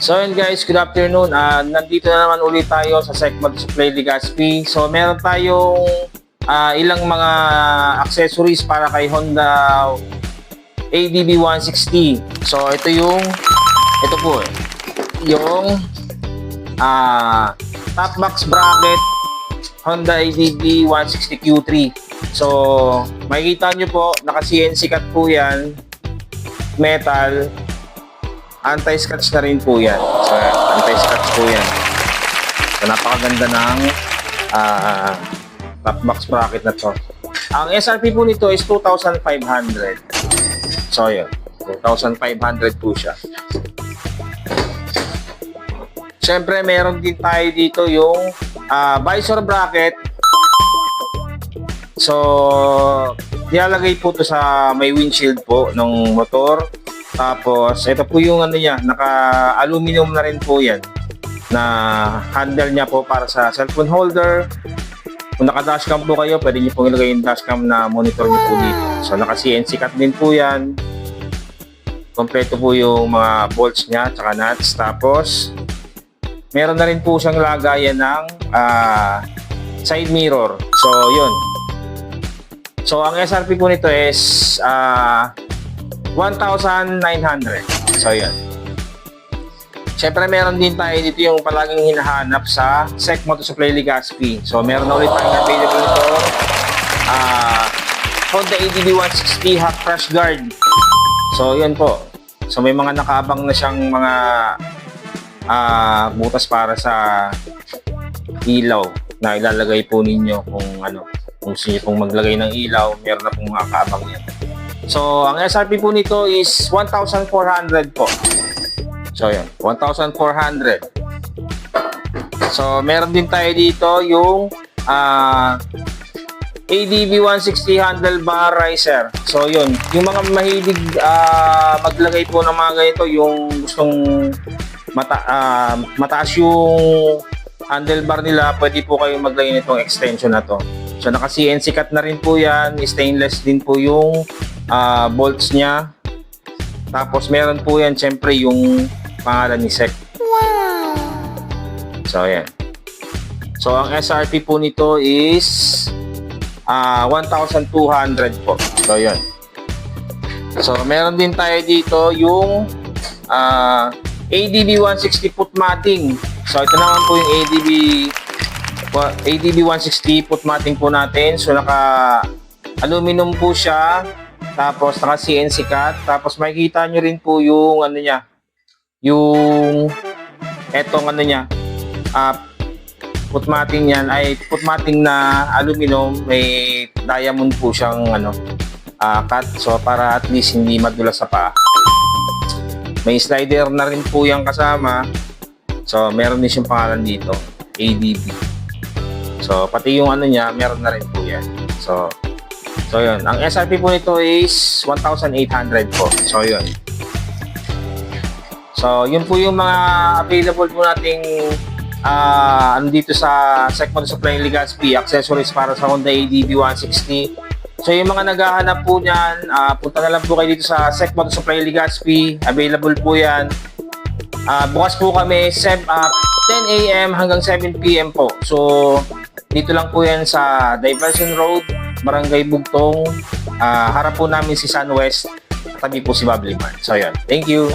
So yun guys, good afternoon. Nandito na naman ulit tayo sa Secmod Supply Legazpi. So meron tayong ilang mga accessories para kay Honda ADB 160. So ito po yung top box bracket Honda ADB 160 Q3. So makikita nyo po, naka CNC cut po yan, metal. Anti-scratch na rin po yan. So, anti-scratch po yan. So, napakaganda ng top box bracket na to. Ang SRP po nito is 2,500. So, yun. 2,500 po siya. Siyempre, meron din tayo dito yung visor bracket. So, nilalagay po to sa may windshield po ng motor. Tapos, ito po yung naka-aluminum na rin po yan na handle niya po para sa cellphone holder. Kung naka-dashcam po kayo, pwede niyo pong ilagay yung dashcam na monitor niyo po dito. So, naka-CNC cut din po yan. Kompleto po yung mga bolts niya, tsaka nuts. Tapos, meron na rin po siyang lagayan ng side mirror. So, yun. So, ang SRP po nito is 1,900. So, yun. Siyempre, meron din tayo dito yung palaging hinahanap sa Secmod Supply Legazpi. So, meron na ulit tayong available ito. Honda ADB 160 Hot Crash Guard. So, yun po. So, may mga nakaabang na siyang mga butas para sa ilaw na ilalagay po ninyo kung gusto niyo pong maglagay ng ilaw, meron na pong mga kaabang yan. So, ang SRP po nito is 1,400 po. So, yun. 1,400. So, meron din tayo dito yung ADB 160 handlebar riser. So, yun. Yung mga mahilig maglagay po ng mga ganito, yung gustong mataas yung handlebar nila, pwede po kayo maglagay nitong extension na to. So, naka-CNC cut na rin po yan. Stainless din po yung bolts niya. Tapos, meron po yan, syempre, yung pangalan ni Sec. Wow! So, yan. So, ang SRP po nito is 1,200 po. So, yan. So, meron din tayo dito yung ADB 160 foot matting. So, ito naman po yung ADB 160 foot matting po natin. So, naka-aluminum po siya. Tapos, naka-CNC cut. Tapos, makikita nyo rin po yung yung etong foot matting yan ay foot matting na aluminum. May diamond po siyang cut. So, para at least hindi madulas sa paa. May slider na rin po yung kasama. So, meron din siyang pangalan dito. ADB. So, pati yung niya, meron na rin po yan. So, yun. Ang SRP po nito is 1,800 po. So, yun. So, yun po yung mga available po nating dito sa Secmod Supply Legazpi, accessories para sa Honda ADB 160. So, yung mga naghahanap po niyan, punta na lang po kayo dito sa Secmod Supply Legazpi. Available po yan. Bukas po kami 10 a.m. hanggang 7 p.m. po. So, dito lang po yan sa Diversion Road, Barangay Bugtong. Harap po namin si Sunwest. Tabi po si Bubbly Mart. So, yan. Thank you.